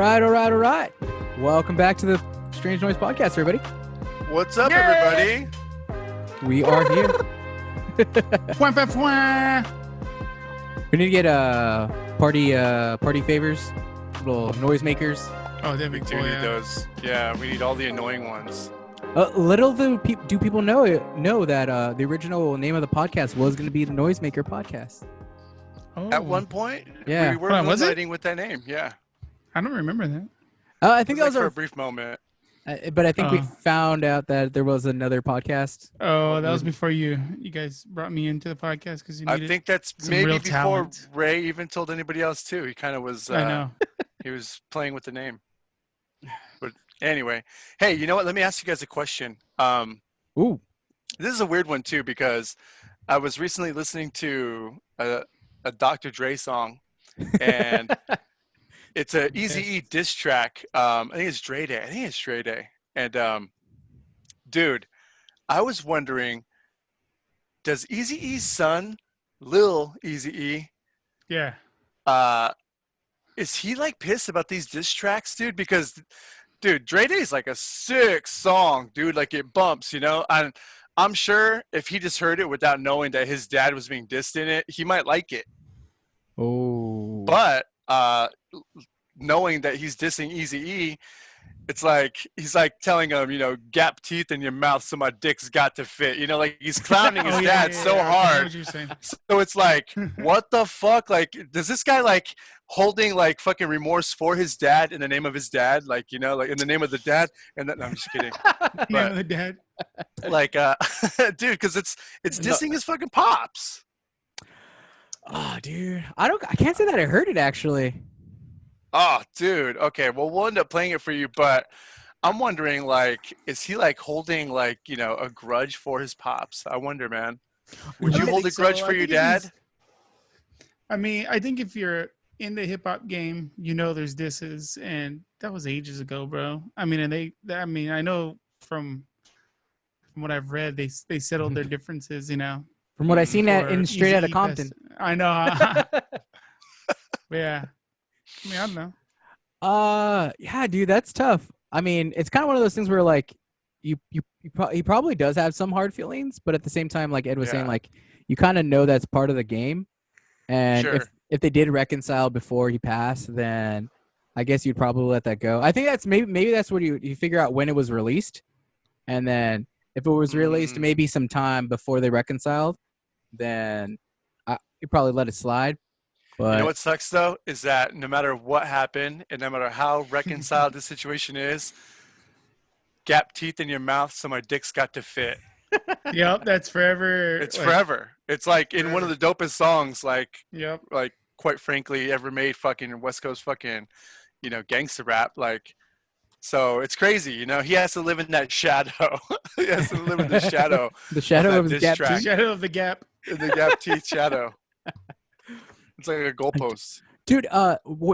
All right. Welcome back to the Strange Noise Podcast, everybody. What's up, everybody? We are here. We need to get party favors, little noisemakers. Oh, that'd be We cool. do need Yeah. those. Yeah, we need all the annoying ones. Little do people know that the original name of the podcast was going to be the Noisemaker Podcast. Oh, At one point, Yeah. we were Hold on, was it? moonlighting with that name. Yeah, I don't remember that. I think it was that like for a was brief moment. but I think we Oh. found out that there was another podcast. Oh, that was before you guys brought me into the podcast because you I needed. think that's some maybe real before talent. Ray even told anybody else too. He kind of was. I know. He was playing with the name. But anyway, hey, you know what? Let me ask you guys a question. Ooh. This is a weird one too because I was recently listening to a Dr. Dre song, and it's a Eazy-E diss track. I think it's Dre Day. And dude, I was wondering, does Eazy-E's son, Lil Eazy-E, Yeah. is he like pissed about these diss tracks, dude? Because, dude, Dre Day is like a sick song, dude. Like it bumps, you know. And I'm sure if he just heard it without knowing that his dad was being dissed in it, he might like it. Oh. But knowing that he's dissing Eazy-E, it's like he's like telling him, you know, gap teeth in your mouth so my dick's got to fit. You know, like he's clowning his Oh, dad so I know hard. what you're saying. So it's like, what the fuck? Like, does this guy like holding like fucking remorse for his dad in the name of his dad? Like, you know, like in the name of the dad? And then, no, I'm just kidding. Yeah, the dad. Like, dude, because it's dissing his fucking pops. Oh, dude. I can't say that I heard it actually. Oh, dude. Okay, well, we'll end up playing it for you, but I'm wondering, like, is he like holding like, you know, a grudge for his pops? I wonder, man. Would I you don't hold a think so. grudge I for your think if he's- dad? I mean, I think if you're in the hip hop game, you know there's disses, and that was ages ago, bro. I mean, I know from what I've read, they settled their differences, you know. From what I seen before in Straight Outta Eazy-E Compton. passed. I know. But yeah. I mean, I don't know. Yeah, dude, that's tough. I mean, it's kind of one of those things where like he probably does have some hard feelings, but at the same time, like Ed was saying, Yeah. like you kind of know that's part of the game. And Sure. if they did reconcile before he passed, then I guess you'd probably let that go. I think that's maybe that's what you figure out when it was released, and then if it was released Mhm. maybe some time before they reconciled, then you probably let it slide. But You know what sucks though is that no matter what happened and no matter how reconciled the situation is, gap teeth in your mouth so my dick's got to fit. Yep, that's forever. It's like, forever. It's like in one of the dopest songs, like Yep. quite frankly, ever made fucking West Coast fucking, you know, gangster rap. Like, so it's crazy, you know. He has to live in that shadow. He has to live in the shadow, the shadow that of his diss gap track. teeth. Shadow of the Gap. in the gap teeth shadow. It's like a goalpost. Dude,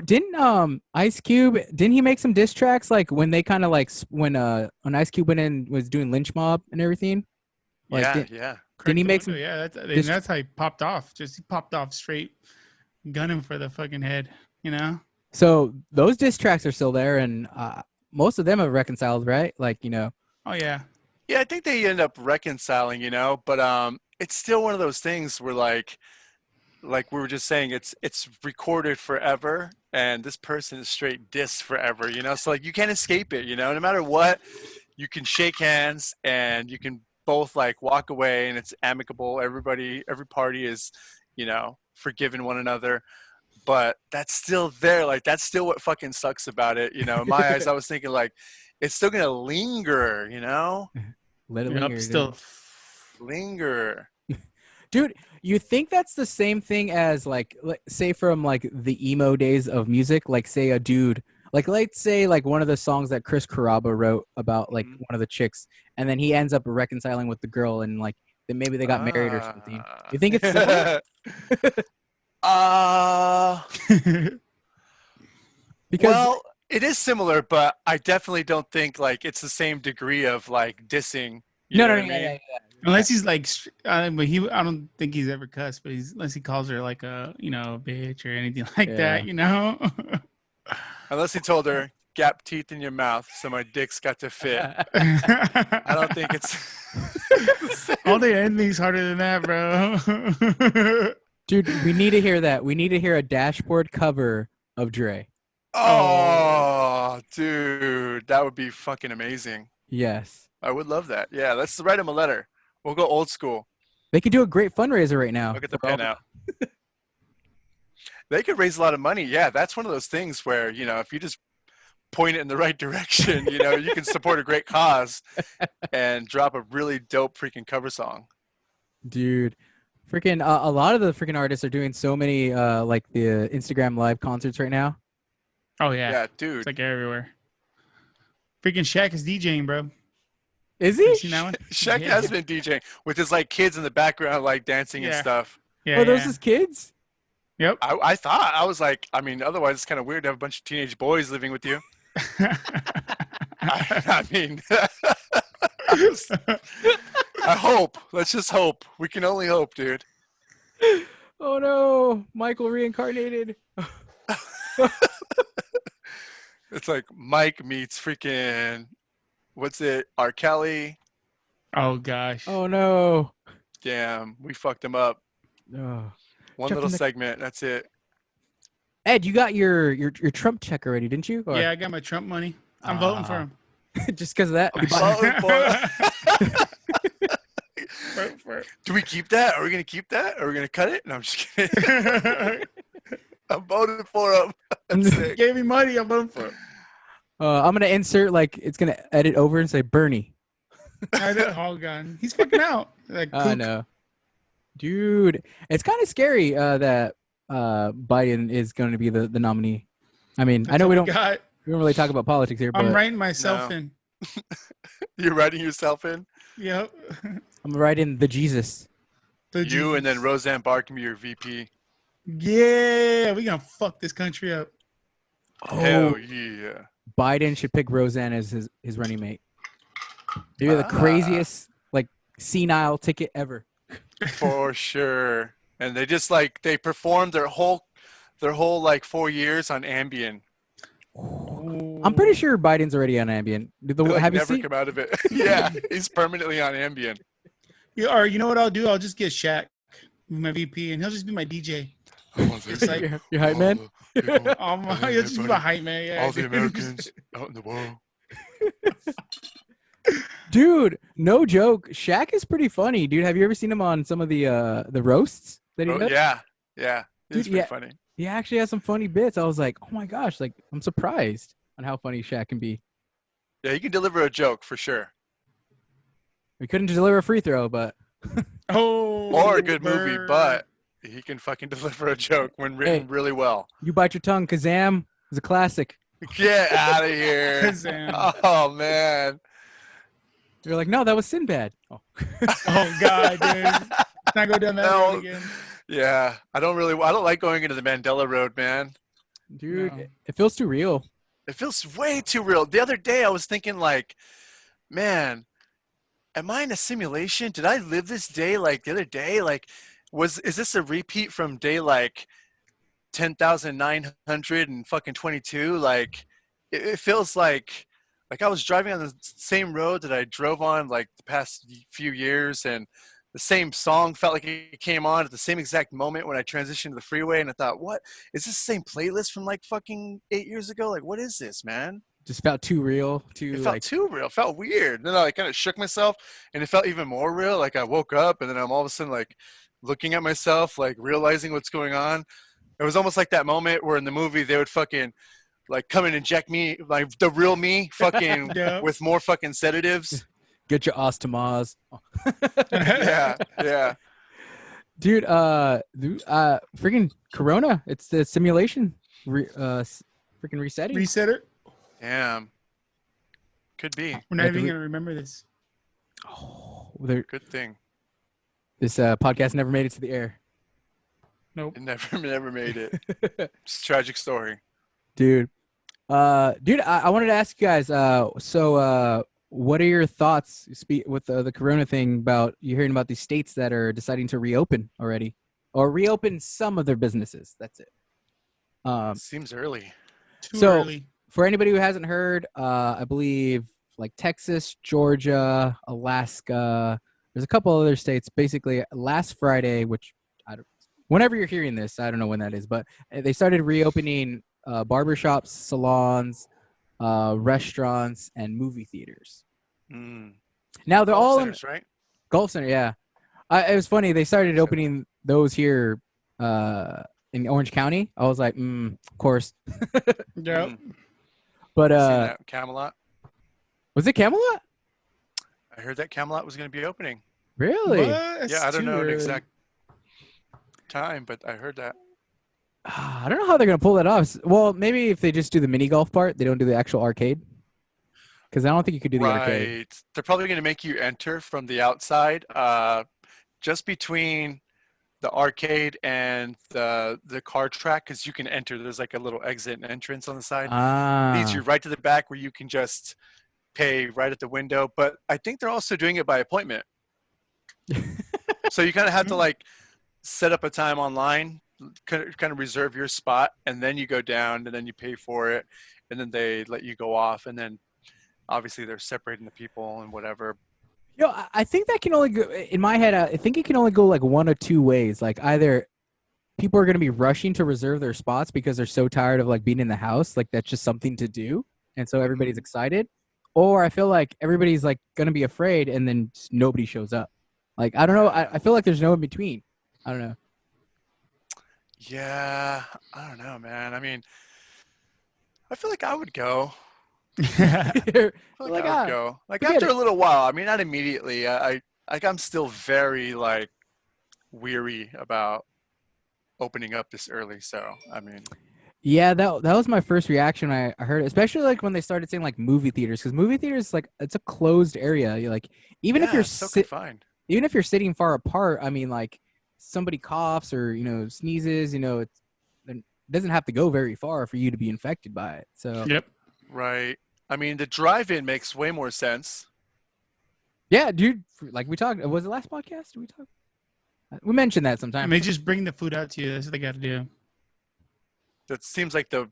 didn't Ice Cube, didn't he make some diss tracks like when they kind of like when Ice Cube went in was doing Lynch Mob and everything? Like, Yeah, did- yeah. Didn't he Cracked the make some- window, Yeah, dis- that's how he popped off. He popped off straight, gunning for the fucking head. You know. So those diss tracks are still there, and most of them have reconciled, right? Like, you know, Oh yeah. Yeah, I think they end up reconciling, you know, but it's still one of those things where like we were just saying, it's recorded forever, and this person is straight diss forever, you know. So like you can't escape it, you know. No matter what, you can shake hands and you can both like walk away, and it's amicable. Every party is, you know, forgiving one another. But that's still there. Like that's still what fucking sucks about it, you know. In my eyes, I was thinking like it's still gonna linger, you know. let it Yep, linger. still. Linger. Dude, you think that's the same thing as like say from like the emo days of music, like say a dude, like let's say like one of the songs that Chris Carrabba wrote about like Mhm. one of the chicks, and then he ends up reconciling with the girl, and like then maybe they got married or something. You think it's similar? Because well, it is similar, but I definitely don't think like it's the same degree of like dissing. You no, know no, what no, I mean? yeah. Unless he's like, but I don't think he's ever cussed. But unless he calls her like a, you know, a bitch or anything like Yeah. that, you know. Unless he told her, gap teeth in your mouth so my dick's got to fit. I don't think it's. I don't think anything's harder than that, bro. Dude, we need to hear that. We need to hear a dashboard cover of Dre. Oh, dude, that would be fucking amazing. Yes. I would love that. Yeah, let's write him a letter. We'll go old school. They could do a great fundraiser right now. I'll get the pen out. They could raise a lot of money. Yeah, that's one of those things where, you know, if you just point it in the right direction, you know, you can support a great cause and drop a really dope freaking cover song. Dude, freaking a lot of the freaking artists are doing so many like the Instagram live concerts right now. Oh yeah. Yeah, dude. It's like everywhere. Freaking Shaq is DJing, bro. Is You he? seen that one? Shaq Yeah. has been DJing with his like kids in the background, like dancing and Yeah. stuff. Yeah. Oh, those yeah. his kids? Yep. I thought, I was like, I mean, otherwise it's kind of weird to have a bunch of teenage boys living with you. I mean, I hope. Let's just hope. We can only hope, dude. Oh no, Michael reincarnated. It's like Mike meets freaking, what's it, R. Kelly. Oh gosh. Oh no. Damn, we fucked him up. Oh. One Chuck little in the- segment. That's it. Ed, you got your Trump check already, didn't you? Or- Yeah, I got my Trump money. I'm voting for him. Just because of that? I'm voting for Vote for Do we keep that? Are we going to keep that? Are we going to cut it? No, I'm just kidding. it. I'm voting for him. That's sick. Gave me money. I'm voting for him. I'm gonna insert like it's gonna edit over and say Bernie. I know. Oh god, he's fucking out. Like, I kook. know, dude. It's kind of scary that Biden is going to be the nominee. I mean, I That's know all we we don't got. really talk about politics here, but I'm writing myself No. in. You're writing yourself in? Yep. I'm writing the Jesus. The You and then Jesus. Roseanne Barr can be your VP. Yeah, we gonna fuck this country up. Hell yeah. Biden should pick Roseanne as his running mate. They're the Ah. craziest, like, senile ticket ever. For sure. And they just like they performed their whole like 4 years on Ambien. I'm pretty sure Biden's already on Ambien. They, like, Have you never seen? come out of it. Yeah, he's permanently on Ambien. Yeah, or you know what I'll do? I'll just get Shaq, my VP, and he'll just be my DJ. It's like, Your hype man. he'll just be my hype man. Yeah. all the Americans out in the world. Dude, no joke. Shaq is pretty funny, dude. Have you ever seen him on some of the roasts that he Oh, does? yeah, yeah. It's Dude, pretty yeah. funny. He actually has some funny bits. I was like, oh my gosh, like I'm surprised on how funny Shaq can be. Yeah, he can deliver a joke for sure. We couldn't deliver a free throw, but Oh, Or a good movie, bird. but he can fucking deliver a joke when written Hey. really well. you bite your tongue. Kazam is a classic. Get out of here. Kazam. Oh, man. You're like, no, that was Sinbad. Oh. Oh god, dude. Let's not go down that No. road again. Yeah, I don't like going into the Mandela Road, man. Dude, No. it feels too real. It feels way too real. The other day I was thinking like, man, am I in a simulation? Did I live this day like the other day? Like, is this a repeat from day like 10,900 and fucking 22? Like, it feels like I was driving on the same road that I drove on like the past few years, and the same song felt like it came on at the same exact moment when I transitioned to the freeway, and I thought, what is this the same playlist from like fucking 8 years ago? Like, what is this, man? Just felt too real. Too It felt like too real. It felt weird. Then I kind of shook myself, and it felt even more real. Like I woke up, and then I'm all of a sudden like looking at myself, like realizing what's going on. It was almost like that moment where in the movie they would fucking like come and inject me, like the real me, fucking Yeah. with more fucking sedatives. get your ostomaz. Yeah, yeah. Dude, freaking Corona. It's the simulation. Freaking resetting. Reset it. Damn. Could be. We're not Yeah, even do we- gonna remember this. Oh, Good thing. this podcast never made it to the air. Nope. It never made it. It's a tragic story. Dude, I wanted to ask you guys. So, what are your thoughts with the Corona thing about you hearing about these states that are deciding to reopen already, or reopen some of their businesses? That's it. Seems early. Too So early. for anybody who hasn't heard, I believe like Texas, Georgia, Alaska, there's a couple other states. Basically, last Friday, which I don't, whenever you're hearing this, I don't know when that is, but they started reopening barbershops, salons, restaurants, and movie theaters. Mm. Now they're Golf all centers, right? Golf Center, yeah. It was funny. They started opening those here in Orange County. I was like, of course. Yep. Mm. But Seen that Camelot. was it Camelot? I heard that Camelot was going to be opening. Really? What? Yeah, I don't Too know an early. exact time, but I heard that. I don't know how they're gonna pull that off. Well, maybe if they just do the mini golf part, they don't do the actual arcade. Because I don't think you could do the arcade. Right. They're probably going to make you enter from the outside, just between the arcade and the car track, because you can enter. There's like a little exit and entrance on the side. Leads you Ah, right to the back where you can just pay right at the window. But I think they're also doing it by appointment. So you kind of have to like set up a time online, kind of reserve your spot, and then you go down and then you pay for it, and then they let you go off, and then obviously they're separating the people and whatever. I think that can only go in my head. I think it can only go like one of two ways. Like either people are gonna be rushing to reserve their spots because they're so tired of like being in the house, like that's just something to do, and so everybody's excited. Or I feel like everybody's like gonna be afraid, and then just nobody shows up. Like I don't know. I feel like there's no in between. I don't know. Yeah, I don't know, man. I mean, I feel like I would go. You're I feel like, like I would go. Like forget after it. a little while. I mean, not immediately. I'm still very like weary about opening up this early. So I mean, Yeah, that was my first reaction when I heard it, especially like when they started saying like movie theaters, because movie theaters like it's a closed area. You're like even if yeah, you're it's so confined. even if you're sitting far apart, I mean like somebody coughs or sneezes, it doesn't have to go very far for you to be infected by it. So Yep. Right. I mean, the drive-in makes way more sense. yeah, dude, like we talked, was it last podcast? Did we talk? We mentioned that sometime. And they just bring the food out to you. That's what they got to do. That seems like the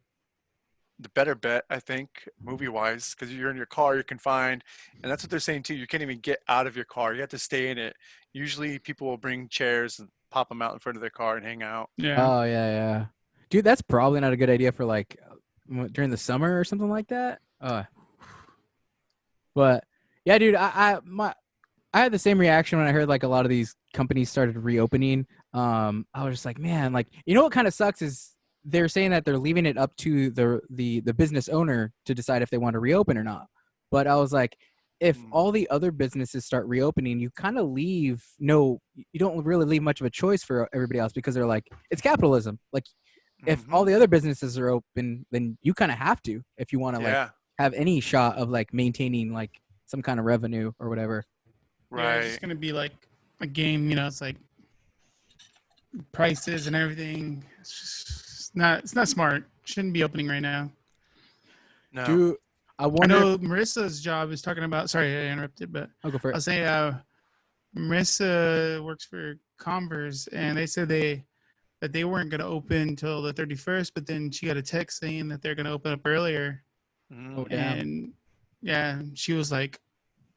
better bet, I think, movie-wise, because you're in your car, you're confined, and that's what they're saying too. You can't even get out of your car; you have to stay in it. Usually, people will bring chairs and pop them out in front of their car and hang out. Yeah. Oh yeah. Dude, that's probably not a good idea for like during the summer or something like that. But yeah, dude, I had the same reaction when I heard like a lot of these companies started reopening. I was just like, man, like what kind of sucks is they're saying that they're leaving it up to the business owner to decide if they want to reopen or not. But I was like, if all the other businesses start reopening, you kind of you don't really leave much of a choice for everybody else because they're like, it's capitalism. Like if all the other businesses are open, then you kind of have to if you want to like have any shot of like maintaining like some kind of revenue or whatever. Yeah, Right. it's just gonna be like a game. It's like prices and everything. It's not smart. Shouldn't be opening right now. No. Dude, I I wonder. know Marissa's job is talking about. Sorry, I interrupted, but I'll go for I'll it. say Marissa works for Converse, and they said that they weren't going to open until the 31st, but then she got a text saying that they're going to open up earlier. Mm. Oh, damn. And yeah, she was like,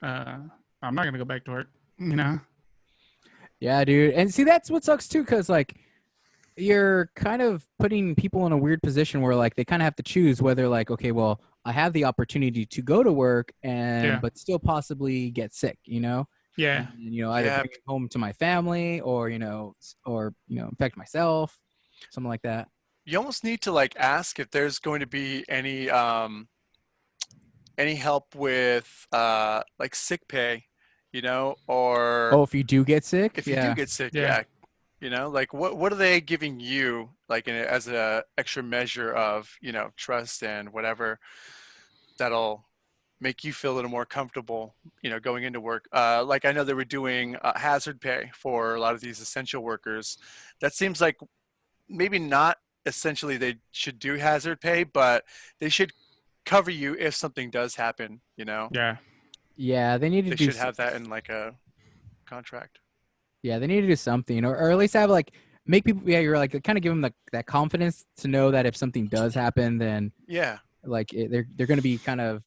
I'm not going to go back to work, Yeah, dude. And see, that's what sucks too, because like you're kind of putting people in a weird position where like they kind of have to choose whether like, okay, well, I have the opportunity to go to work but still possibly get sick, Yeah. and, either bring it home to my family or infect myself, something like that. You almost need to like ask if there's going to be any help with like sick pay, or Oh, if you do get sick, if you do get sick, Yeah. like what are they giving you like as a extra measure of trust and whatever that'll make you feel a little more comfortable going into work. Like I know they were doing hazard pay for a lot of these essential workers. That seems like maybe not essentially they should do hazard pay, but they should cover you if something does happen. Yeah. yeah, they need to They do should have that in like a contract. Yeah, they need to do something, or at least have like make people, yeah, you're like kind of give them that confidence to know that if something does happen, then Yeah. like they're going to be kind of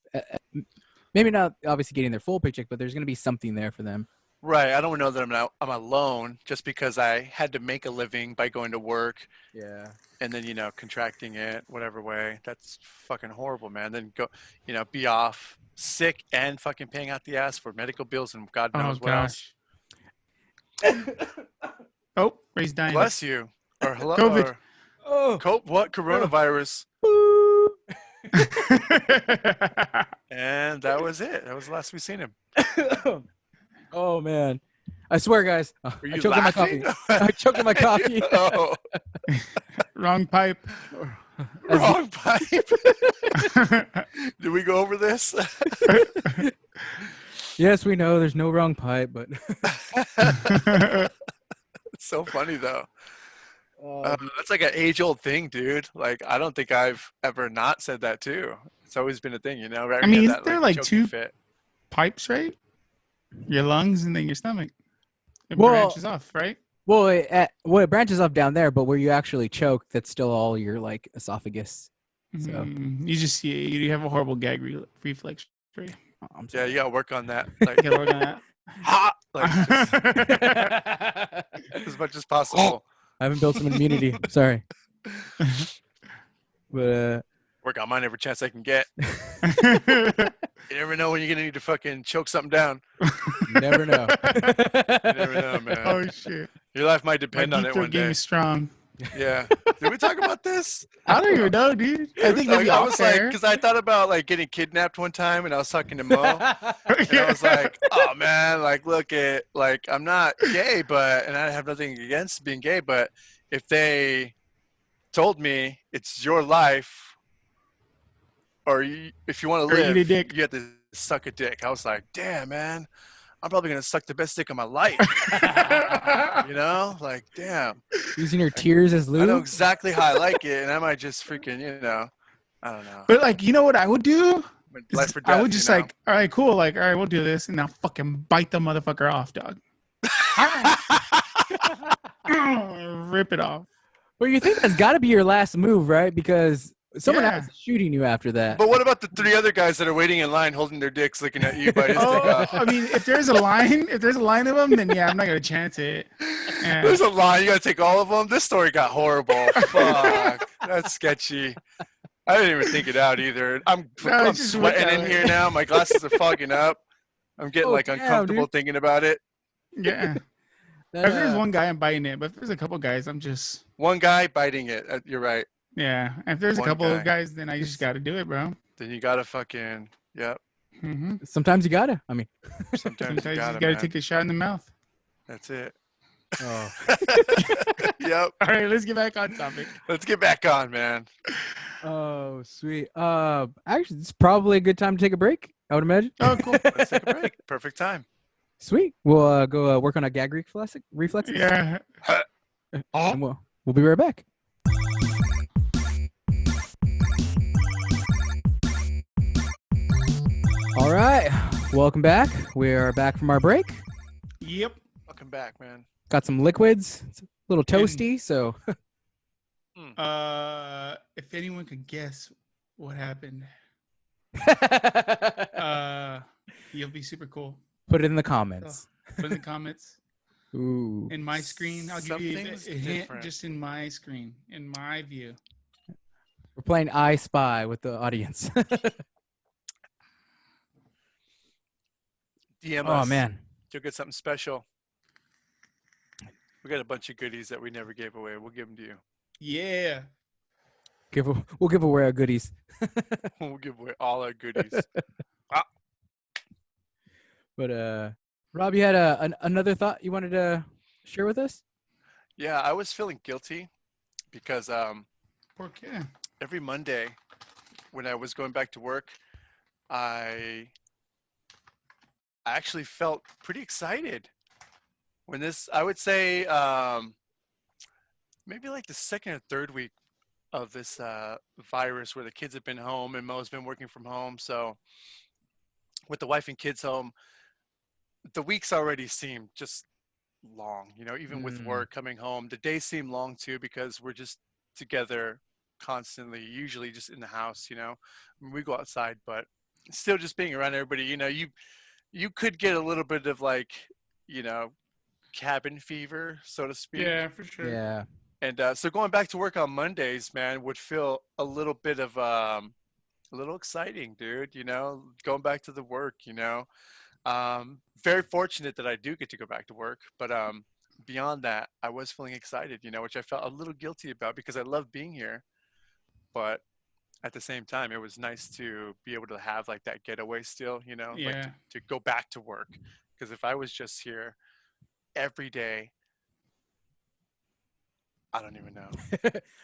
maybe not obviously getting their full paycheck, but there's going to be something there for them. Right. I don't know that I'm alone just because I had to make a living by going to work Yeah. and then, contracting it whatever way. That's fucking horrible, man. Then go, be off sick and fucking paying out the ass for medical bills and God Oh knows what else. gosh. Oh, Ray's dying. Bless you. Or hello. COVID. Or, Oh. what? Coronavirus. And that was it. That was the last we seen him. Oh man, I swear, guys, I Were you choked on my laughing? coffee. I choked on my coffee. Oh, Wrong pipe. wrong pipe. Did we go over this? Yes, we know there's no wrong pipe, but It's so funny though. That's like an age-old thing, dude. Like I don't think I've ever not said that too. It's always been a thing, Right? I We mean, had isn't there like choking two fit. pipes, right? Your lungs and then your stomach. It Well- branches off, right? well, it branches off down there, but where you actually choke, that's still all your like esophagus. So- You just you have a horrible gag reflex. Right? Oh, I'm Yeah, sorry. you gotta work on that. Like You gotta work on hot, like just that. as much as possible. I haven't built some immunity. Sorry, but Work on mine every chance I can get. You never know when you're gonna need to fucking choke something down. you never know. You never know, man. Oh shit! Your life might My depend on deep it throat one game day. is strong. Yeah. Did we talk about this? I don't even know, dude. I think maybe I off was like, air. because I thought about like getting kidnapped one time, and I was talking to Mo, and I was like, oh man, like look at like I'm not gay, and I have nothing against being gay, but if they told me it's your life, or if you want to Or eat a live, dick. you have to suck a dick. I was like, damn, man, I'm probably gonna suck the best dick of my life. Like damn. Using your tears as I know lube. exactly how I like it, and I might just freaking, I don't know. But like, you know what I would do? Is Life or death. I would just like, all right, cool. Like, all right, we'll do this, and now fucking bite the motherfucker off, dog. Rip it off. Well, you think that's got to be your last move, right? Because someone Yeah. else is shooting you after that. But what about the 3 other guys that are waiting in line, holding their dicks, looking at you, biting his dick Oh, off? I mean, if there's a line of them, then yeah, I'm not gonna chance it. Yeah. There's a line. You gotta take all of them. This story got horrible. Fuck, that's sketchy. I didn't even think it out either. I'm it's just sweating went in that here way. now. My glasses are fogging up. I'm getting Oh, like damn, uncomfortable dude. thinking about it. Yeah. That, If there's one guy, I'm biting it. But if there's a couple guys, I'm just One guy biting it. You're right. yeah. If there's One a couple guy. of guys, then I just got to do it, bro. Then you gotta fucking yep. Mm-hmm. sometimes you gotta. I mean, Sometimes Sometimes you you gotta, got to man. take a shot in the mouth. That's it. oh. Yep. All right, let's get back on topic. Let's get back on, man. Oh, sweet. Actually, it's probably a good time to take a break, I would imagine. Oh, cool. Let's take a break. Perfect time. Sweet. We'll go work on our gag reflexes. Yeah. And we'll be right back. All right. Welcome back. We are back from our break. Yep. Welcome back, man. Got some liquids. It's a little toasty, so If anyone could guess what happened, you'll be super cool. put it in the comments. Put in the comments. Ooh. In my screen, I'll give you Something's a hint different. just in my screen, in my view. We're playing I Spy with the audience. DM Oh us. man. You'll get something special. We got a bunch of goodies that we never gave away. We'll give them to you. Yeah. We'll give away our goodies. We'll give away all our goodies. But Rob, you had another thought you wanted to share with us? Yeah, I was feeling guilty because Okay. every Monday when I was going back to work, I actually felt pretty excited. When this, I would say, maybe like the second or third week of this virus where the kids have been home and Mo's been working from home. So with the wife and kids home, the weeks already seemed just long, you know, even with Mm. work coming home. The days seem long too because we're just together constantly, usually just in the house, you know. I mean, we go outside, but still just being around everybody, you know, you could get a little bit of like, you know, cabin fever, so to speak. Yeah, for sure. Yeah. And so going back to work on Mondays, man, would feel a little bit of a little exciting, dude, you know, going back to the work, you know. Very fortunate that I do get to go back to work, but beyond that, I was feeling excited, you know, which I felt a little guilty about because I love being here, but at the same time, it was nice to be able to have like that getaway still, you know, like Yeah. to go back to work. Because if I was just here every day, I don't even know.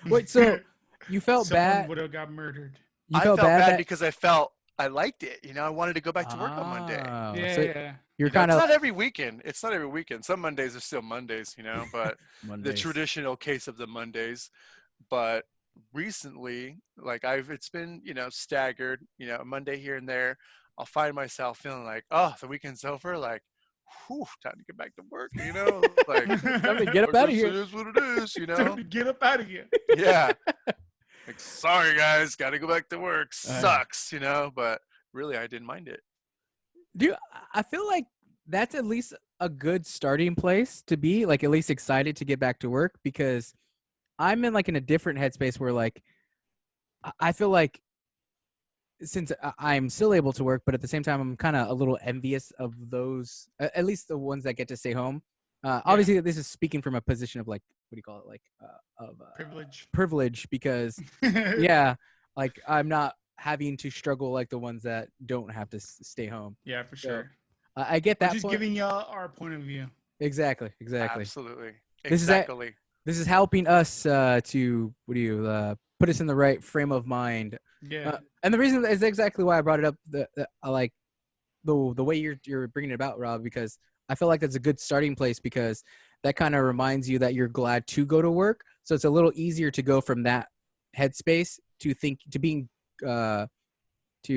Wait, so you felt Someone bad? would have got murdered. You I felt felt bad bad that because I felt I liked it. You know, I wanted to go back to work on Monday. oh, Yeah, so yeah. you're You know, kind it's of not every weekend. It's not every weekend. Some Mondays are still Mondays, you know, but the Mondays. traditional case of the Mondays. But recently, like it's been, you know, staggered, you know, a Monday here and there. I'll find myself feeling like, oh, the weekend's over. Like, whew, time to get back to work, you know? Like, Time to get I up out of guess here. it is what it is, you Time know? to get up out of here. Yeah. Like, sorry guys, got to go back to work. Sucks, you know? But really, I didn't mind it. Dude, I feel like that's at least a good starting place to be, like at least excited to get back to work, because I'm in like in a different headspace where like I feel like since I'm still able to work, but at the same time I'm kind of a little envious of those, at least the ones that get to stay home. Obviously, this is speaking from a position of like, what do you call it, like of Privilege. privilege, because yeah, like I'm not having to struggle like the ones that don't have to stay home. Yeah, for So, sure. I get We're that just point. giving y'all our point of view. Exactly. Absolutely. This is Exactly. this is helping us to put us in the right frame of mind. Yeah. And the reason is exactly why I brought it up. I like the way you're bringing it about, Rob, because I feel like that's a good starting place, because that kind of reminds you that you're glad to go to work. So it's a little easier to go from that headspace to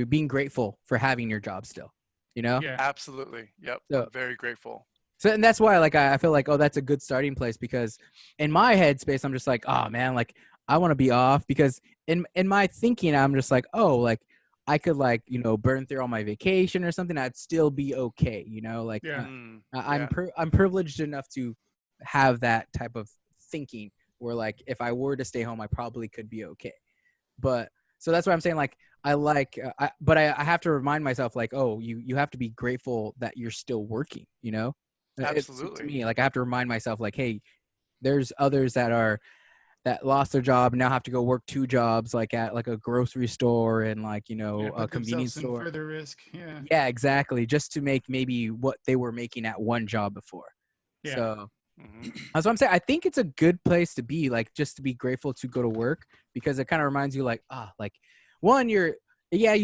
being grateful for having your job still. You know? Yeah. Absolutely. Yep. So- I'm very grateful. So, and that's why, like, I feel like, oh, that's a good starting place, because in my headspace, I'm just like, oh man, like, I want to be off, because in my thinking, I'm just like, oh, like, I could like, burn through all my vacation or something, I'd still be okay, like, Yeah. I'm privileged enough to have that type of thinking where, like, if I were to stay home, I probably could be okay. But so that's why I'm saying, like, but I have to remind myself, like, oh, you have to be grateful that you're still working, To Absolutely. me, like, I have to remind myself, like, hey, there's others that lost their job and now have to go work two jobs, like at like a grocery store and like a Put convenience themselves in store. further risk. Yeah. Yeah, exactly, just to make maybe what they were making at one job before. Yeah. So hmm that's what I'm saying. I think it's a good place to be, like, just to be grateful to go to work, because it kind of reminds you, like, like, one, you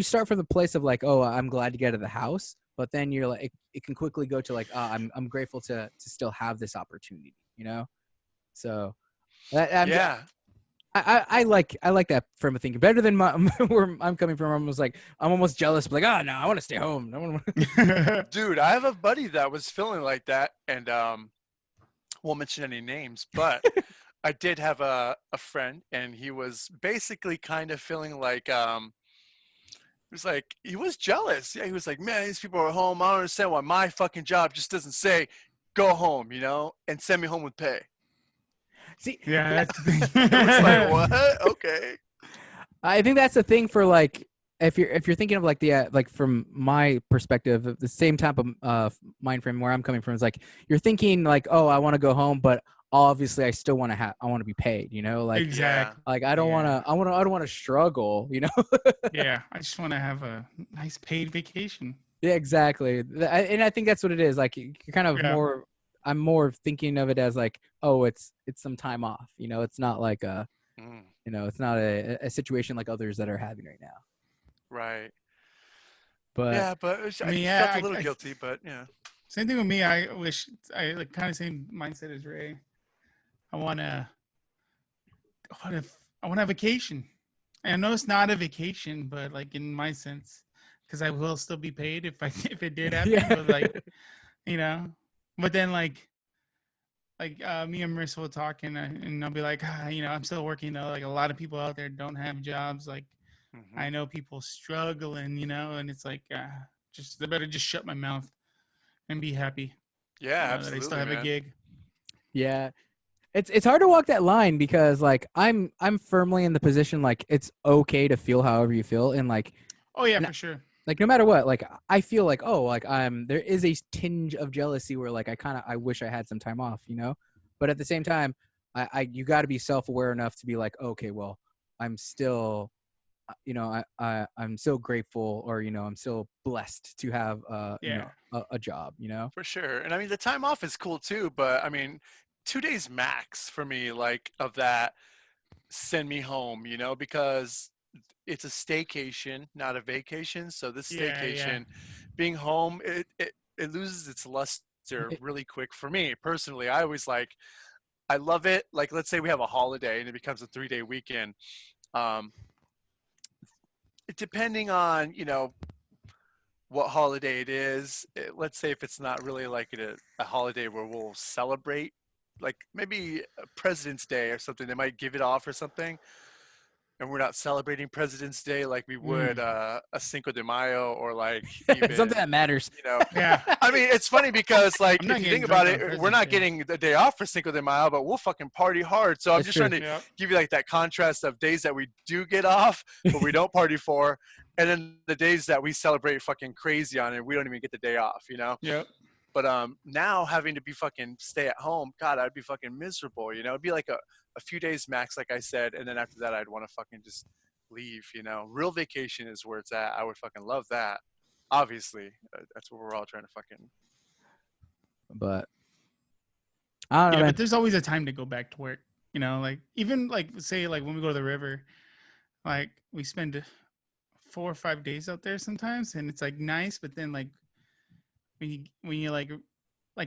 start from the place of like, oh, I'm glad to get out of the house, but then you're like, it can quickly go to like, I'm grateful to still have this opportunity, So Yeah. I like that frame of thinking better than where I'm coming from. I'm almost jealous, but like, oh no, I want to stay home. I wanna... Dude, I have a buddy that was feeling like that, and won't mention any names, but I did have a friend, and he was basically kind of feeling like it was like he was jealous. Yeah, he was like, man, these people are home. I don't understand why my fucking job just doesn't say go home, and send me home with pay. See, Yeah, that's the thing. It's like, what? Okay. I think that's the thing for, like, if you're thinking of like the like, from my perspective, the same type of mind frame where I'm coming from is like, you're thinking like, oh, I want to go home, but obviously I still want to I want to be paid, like, Exactly. like I don't Yeah. want to I don't want to struggle, Yeah, I just want to have a nice paid vacation. Yeah, exactly. And I think that's what it is. Like, you're kind of Yeah. I'm more thinking of it as like, oh, it's some time off, it's not like Mm, it's not a situation like others that are having right now. right. But Yeah, but I I mean, felt yeah, a little guilty, but yeah. same thing with me. I wish I like kind of same mindset as Ray. I wanna, I want a vacation. And I know it's not a vacation, but like in my sense, because I will still be paid if if it did happen. yeah. But like, but then like, like me and Marissa will talk, and I'll be like, you know, I'm still working though. Like a lot of people out there don't have jobs. Like Mhm. I know people struggling, you know, and it's like, just I better just shut my mouth and be happy, Yeah, you know, that I still absolutely, have a man. gig. Yeah. It's hard to walk that line because like I'm firmly in the position like it's okay to feel however you feel and Oh yeah, and for sure. like no matter what, like I feel like oh like there is a tinge of jealousy where like I wish I had some time off, you know? But at the same time, I you got to be self-aware enough to be like, okay, well, I'm still you know, I'm so grateful or you know, I'm so blessed to have you Yeah. know, a job, you know? For sure. And I mean, the time off is cool too, but I mean, 2 days max for me, like of that, send me home, because it's a staycation, not a vacation. So this Yeah, yeah. staycation, being home, it loses its luster It- really quick for me personally. I always I love it. Like, let's say we have a holiday and it becomes a 3-day weekend. Um, Depending on, what holiday it is. Let's say if it's not really like a holiday where we'll celebrate, like maybe a President's Day or something, they might give it off or something, and we're not celebrating President's Day like we would Mm. a Cinco de Mayo or like something even, that matters. you know. Yeah. I mean, it's funny because like I'm if not you getting think about drunk on it, we're President's not Day. getting the day off for Cinco de Mayo, but we'll fucking party hard. So I'm That's just true. trying to Yep. give you like that contrast of days that we do get off, but we don't party for, and then the days that we celebrate fucking crazy on and we don't even get the day off. Yep. But now having to be fucking stay at home, God, I'd be fucking miserable. It'd be like a few days max, like I said, and then after that I'd want to fucking just leave. Real vacation is where it's at. I would fucking love that. Obviously, that's what we're all trying to fucking. But I don't know, Yeah, but man. there's always a time to go back to work. You know, like even like say like when we go to the river, like we spend 4 or 5 days out there sometimes, and it's like nice. But then like when you like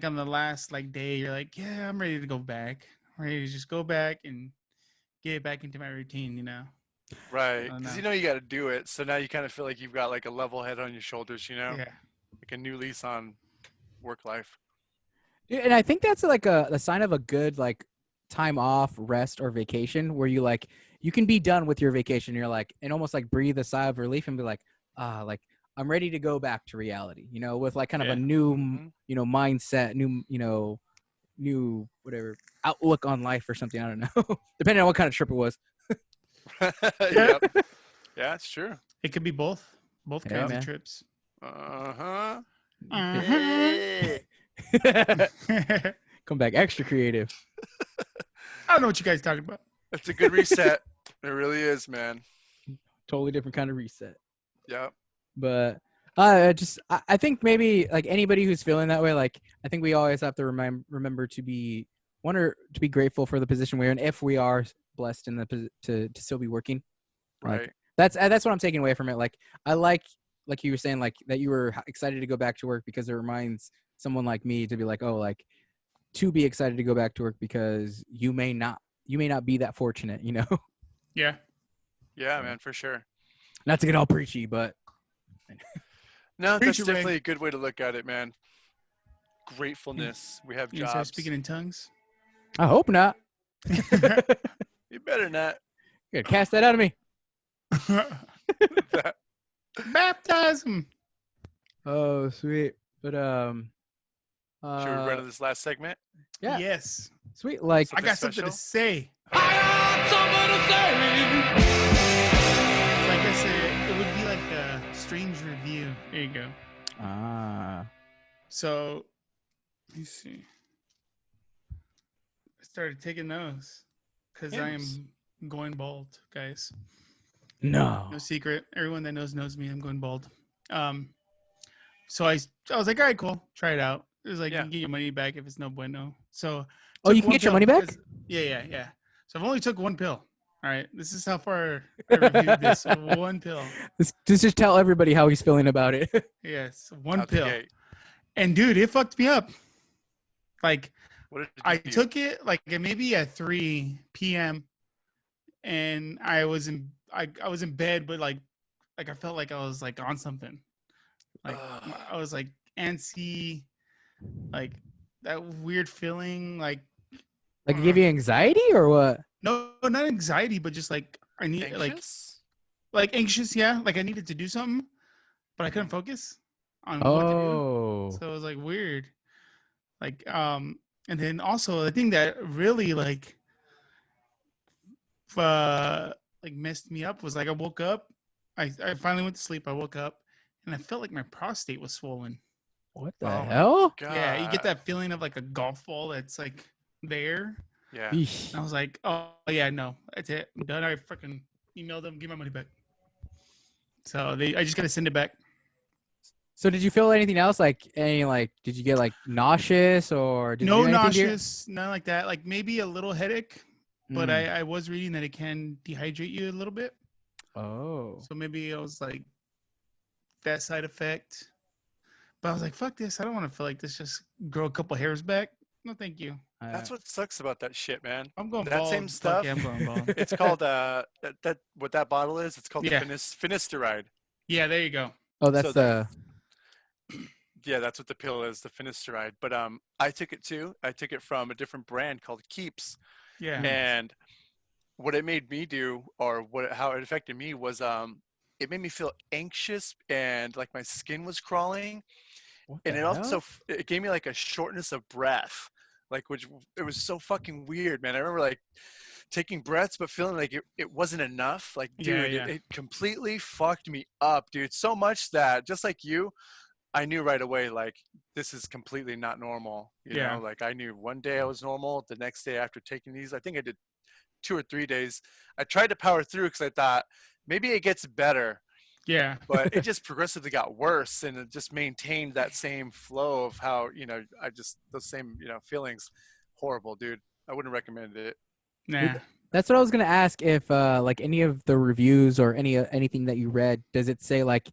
on the last like day, you're like, yeah, I'm ready to go back. I'm ready to just go back and get back into my routine. You know. Right, I don't because know. you got to do it. So now you kind of feel like you've got like a level head on your shoulders, Yeah. like a new lease on work life. Yeah, and I think that's like a sign of a good like time off, rest, or vacation where you like you can be done with your vacation. You're like and almost like breathe a sigh of relief and be like, like I'm ready to go back to reality, you know, with like kind of a Yeah. new, Hmm. you know, mindset, new, you know, new whatever outlook on life or something. I don't know, depending on what kind of trip it was. Yep. Yeah, it's true. It could be both. Both Yeah, kinds of man. trips. Uh-huh. Uh-huh. I Come back extra creative. don't know what you guys talking about. It's a good reset. It really is, man. Totally different kind of reset. Yep. But I think maybe like anybody who's feeling that way, like I think we always have to remember to be to be grateful for the position we're in if we are blessed in the to still be working. Like Right. that's what I'm taking away from it. Like I like you were saying like that you were excited to go back to work because it reminds someone like me to be like, oh, like to be excited to go back to work because you may not be that fortunate, you know. Yeah. Yeah, man, for sure. Not to get all preachy, but No, that's Preacher Ray. definitely a good way to look at it, man. Gratefulness. We have You gonna start jobs. speaking in tongues? I hope not. You better not. Good, cast that out of me. That- Baptize him. Oh, sweet. But Should we run to this last segment? yeah, Yes. sweet. Like I got something to special? say. Like I said, it would be like a strange review. There you go. So, let me see. I started taking those because I Hymns. am going bald, guys. no. No secret. Everyone that knows me. I'm going bald. So I was like, all right, cool. Try it out. It was like, Yeah. you can get your money back if it's no bueno. So, Oh, you took can one get your pill money back? because- Yeah. So I've only took one pill. All right. This is how far I reviewed this. One pill. Let's just tell everybody how he's feeling about it. Yes, one Out the pill. gate. And dude, it fucked me up. Like What did it I do to you? took it like maybe at 3 p.m. and I was in bed, but like I felt like I was like on something. Like I was like antsy, like that weird feeling, like Like it give you anxiety or what? No, not anxiety, but just like I need Anxious? like anxious. Yeah, like I needed to do something, but I couldn't focus on what to do. Oh. So it was like weird. Like and then also the thing that really like messed me up was like I woke up. I finally went to sleep. I woke up and I felt like my prostate was swollen. What the Oh my hell? Yeah, you get God. that feeling of like a golf ball that's like there. Yeah. Eesh. And I was like, oh yeah, no, that's it. I'm done. I freaking emailed them, give my money back. So I just gotta send it back. So did you feel anything else? Like any like did you get like nauseous or did you No do anything to your- nauseous, none like that. Like maybe a little headache, but Mm. I was reading that it can dehydrate you a little bit. Oh. So maybe it was like that side effect. But I was like, fuck this. I don't want to feel like this. Just grow a couple hairs back. No, thank you. That's what sucks about that shit, man. I'm going That bald. same Fuck stuff. yeah, I'm going bald. It's called that what that bottle is. It's called Yeah. finasteride. Yeah, there you go. Oh, that's So the Yeah, that's what the pill is, the finasteride. But I took it too. I took it from a different brand called Keeps, Yeah. and what it made me do, or how it affected me, was it made me feel anxious and like my skin was crawling, what and the it also hell? it gave me like a shortness of breath, like which it was so fucking weird, man. I remember like taking breaths but feeling like it wasn't enough. Like, Yeah, dude, yeah. It completely fucked me up, dude. So much that just like you, I knew right away, like, this is completely not normal. You Yeah. know, like I knew one day I was normal. The next day after taking these, I think I did 2 or 3 days. I tried to power through because I thought maybe it gets better, Yeah. but it just progressively got worse, and it just maintained that same flow of how, those same, feelings. Horrible, dude. I wouldn't recommend it. Nah. That's what I was gonna ask. If like any of the reviews or anything that you read, does it say like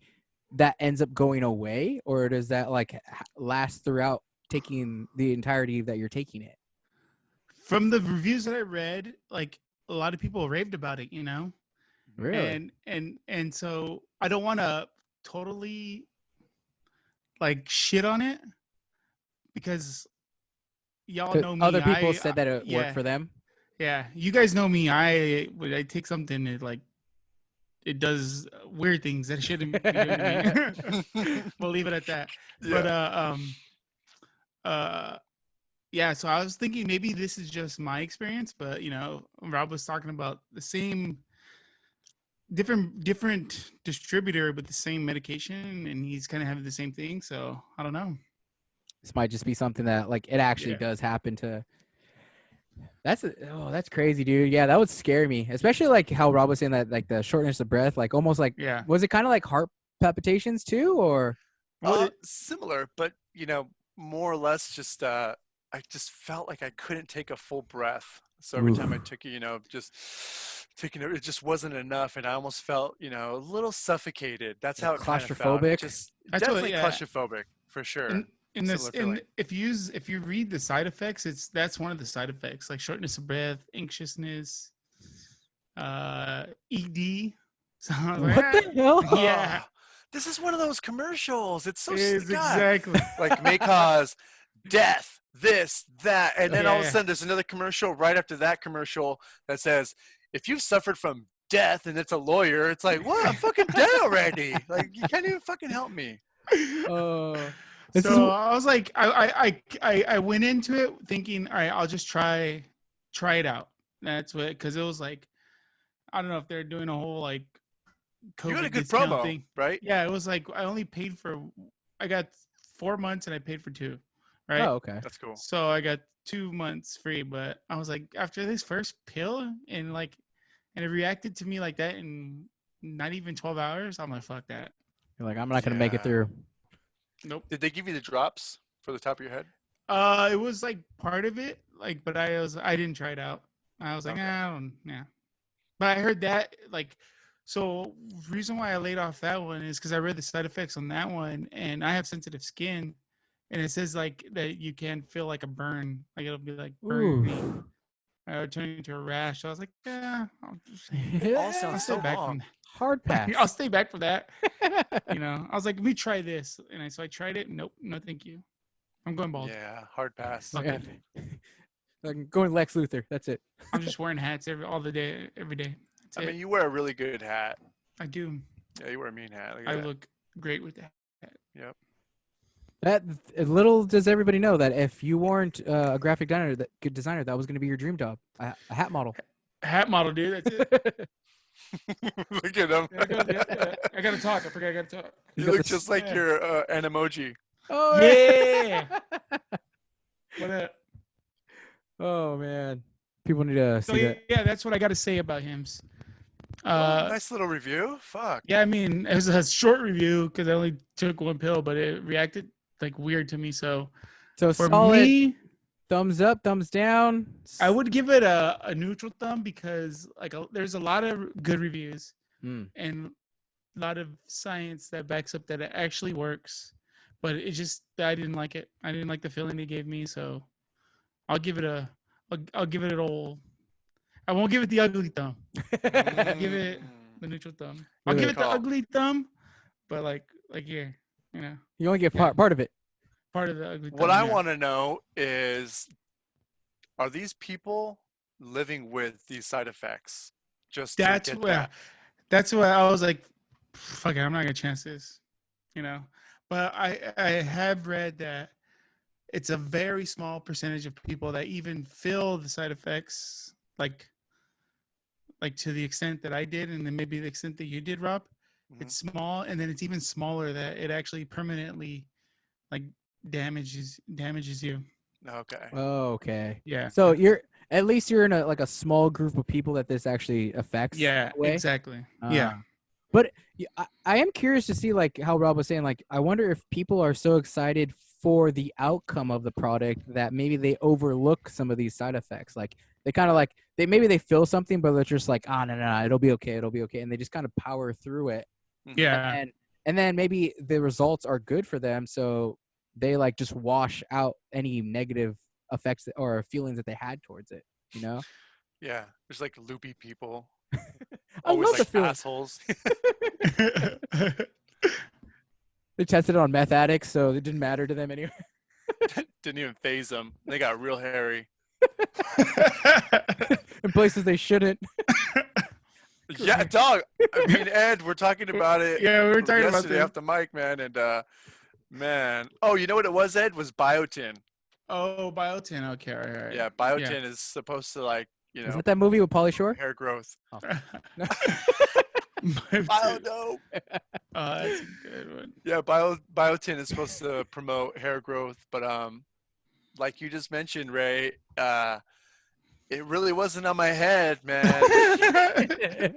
that ends up going away, or does that like last throughout taking the entirety that you're taking it? From the reviews that I read, like a lot of people raved about it, you know? Really? And so I don't want to totally like shit on it because y'all 'Cause know me. other people said that it yeah, worked for them. yeah. You guys know me. When I take something, it does weird things that shouldn't be doing to me. We'll leave it at that. Yeah. But yeah. So I was thinking maybe this is just my experience, but Rob was talking about the same different distributor but the same medication, and he's kind of having the same thing. So I don't know. This might just be something that like it actually Yeah. does happen to. That's crazy, dude. Yeah, that would scare me, especially like how Rob was saying that like the shortness of breath, like almost like Yeah. was it kind of like heart palpitations too, or Similar, but more or less just I just felt like I couldn't take a full breath. So every time I Oof. took it, just taking it just wasn't enough, and I almost felt, a little suffocated. That's Like how it kind of felt. claustrophobic? Just That's what- definitely yeah. claustrophobic for sure. In this, Similar feeling. if you read the side effects, that's one of the side effects, like shortness of breath, anxiousness, ED. So I was like, What the hell? Yeah. Oh, this is one of those commercials. It's so it is God, exactly. like may cause death, this, that, and then all of a Yeah. sudden there's another commercial right after that commercial that says, if you've suffered from death, and it's a lawyer, it's like, what? I'm fucking dead already. Like, you can't even fucking help me. Oh, this So is I was like, I went into it thinking, all right, I'll just try it out. That's what, because it was like, I don't know if they're doing a whole like COVID You had a good discount promo, thing. right? Yeah, it was like I only paid for, I got 4 months and I paid for 2, right? oh okay. That's cool. So I got 2 months free, but I was like, after this first pill and it reacted to me like that in not even 12 hours, I'm like, fuck that. You're like I'm not gonna make it Yeah. through. Nope. Did they give you the drops for the top of your head? It was like part of it, like, but I didn't try it out. I was like, Okay. I don't, yeah. But I heard that, like, so reason why I laid off that one is because I read the side effects on that one, and I have sensitive skin, and it says like that you can feel like a burn, like it'll be like burning, Ooh. turning into a rash. So I was like, yeah, I'll just All I'll sounds stay so back wrong. from Hard pass. I'll stay back from that. I was like, let me try this, and so I tried it. Nope, no, thank you. I'm going bald. Yeah, hard pass. Fuck Yeah. it. I'm going Lex Luthor. That's it. I'm just wearing hats every day. That's I it. mean, you wear a really good hat. I do. Yeah, you wear a mean hat. Look at I that. look great with that. Yep. That little does everybody know that if you weren't a graphic designer, that was going to be your dream job, a hat model. Hat model, dude. That's it. Look at him. I gotta talk. I forgot I gotta talk. You got look the just like yeah. your an emoji. Oh Yeah. What up? Oh man, people need to So see that. yeah, that's what I got to say about him. Oh, nice little review. Fuck. Yeah, I mean, it was a short review because I only took one pill, but it reacted like weird to me. So So for solid me, thumbs up, thumbs down. I would give it a neutral thumb because there's a lot of good reviews Mm. and a lot of science that backs up that it actually works. But it just I didn't like it. I didn't like the feeling it gave me. So I'll give it I'll give it an old. I won't give it the ugly thumb. I'll give it the neutral thumb. I'll Really? give it the Call. ugly thumb, but like yeah, You only get Yeah. part of it. part of the ugly thumb. What I yeah. want to know is, are these people living with these side effects? Just That's to get where that. that's why I was like, fuck it, I'm not gonna chance this, But I have read that it's a very small percentage of people that even feel the side effects, like to the extent that I did, and then maybe the extent that you did, Rob. Mhm. It's small, and then it's even smaller that it actually permanently like damages you. Okay. Oh, okay. Yeah. So you're at least you're in a small group of people that this actually affects. Yeah, in a way. exactly. Yeah. But I am curious to see, like how Rob was saying, like I wonder if people are so excited for the outcome of the product that maybe they overlook some of these side effects. Like they kind of like maybe they feel something, but they're just like, oh no, it'll be okay, and they just kind of power through it. Yeah. And then maybe the results are good for them, so they like just wash out any negative effects or feelings that they had towards it. You know? Yeah. There's like loopy people. I Always love the like feeling. assholes. They tested it on meth addicts, so it didn't matter to them anyway. Didn't even phase them. They got real hairy. In places they shouldn't. Yeah, dog. I mean, Ed, we're talking about it. Yeah, we were talking about yesterday this. off the mic, man, and man. Oh, you know what it was, Ed? Was biotin. Oh, biotin. Okay, all right. Yeah, biotin is supposed to like Is that movie with Pauly Shore? hair growth. Biotin. Biodope. Oh, that's a good one. Yeah, biotin is supposed to promote hair growth, but like you just mentioned, Ray, it really wasn't on my head, man.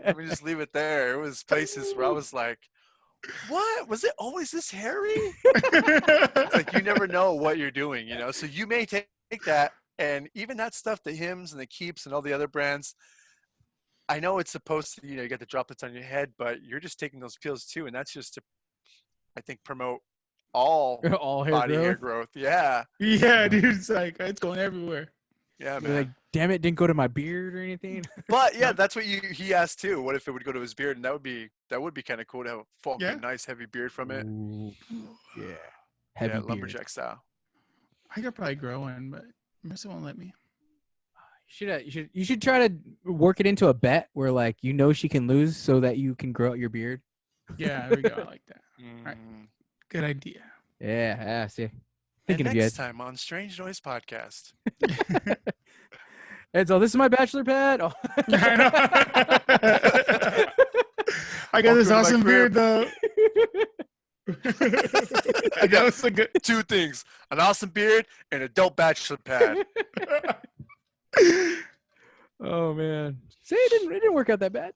Let me just leave it there. It was places where I was like, what? Was it always this hairy? It's like you never know what you're doing, So you may take that, and even that stuff, the Hims and the Keeps and all the other brands, I know it's supposed to, you get the droplets on your head, but you're just taking those pills too, and that's just to, I think, promote all All hair body growth. hair growth. Yeah. Yeah, dude, it's like it's going everywhere. Yeah, You're man. like, damn it, didn't go to my beard or anything. But yeah, that's what he asked too. What if it would go to his beard? And that would be kind of cool to have a fucking Yeah. nice heavy beard from it. Ooh, yeah. Heavy Yeah, beard. lumberjack style. I could probably grow one, but Marissa won't let me. You should try to work it into a bet where like she can lose so that you can grow out your beard. Yeah, there we go. I like that. Right. Mm. Good idea. Yeah, see. And Thinking of you. next time on Strange Noise Podcast. And so this is my bachelor pad. Oh. I know. I got Welcome this to my awesome beard crib. though. I got this a good. Two things: an awesome beard and a dope bachelor pad. Oh man. See, it didn't work out that bad.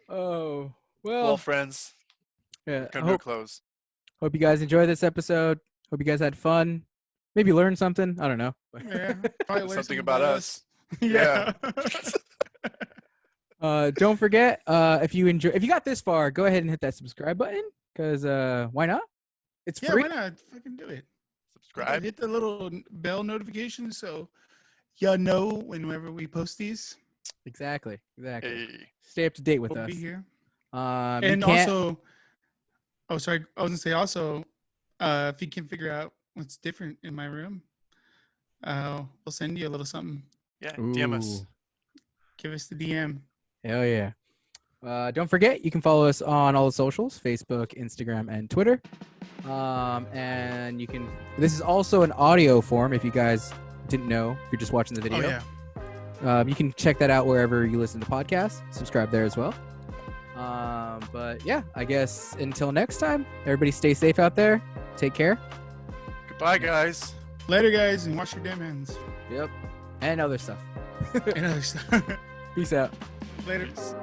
Oh Well, friends, yeah. I come to a hope close. you guys enjoyed this episode. Hope you guys had fun. Maybe learned something. I don't know. Yeah, probably learn Something about us. Yeah. Don't forget, if you got this far, go ahead and hit that subscribe button. Cause why not? It's Yeah, free. why not? Fucking do it. Subscribe. Hit the little bell notification so y'all know whenever we post these. Exactly. Hey. Stay up to date with We'll us. be here. You And can't- also, oh sorry, I was gonna say also, if you can figure out what's different in my room, we'll send you a little something. Yeah, DM us. Ooh. Give us the DM. Hell yeah. Don't forget, you can follow us on all the socials, Facebook, Instagram, and Twitter. And you can, this is also an audio form if you guys didn't know, if you're just watching the Oh video. yeah. You can check that out wherever you listen to podcasts. Subscribe there as well. But yeah, I guess until next time, everybody stay safe out there. Take care. Goodbye, guys. Later, guys, and wash your damn hands. Yep. And other stuff. And other stuff. Peace out. Later. Peace.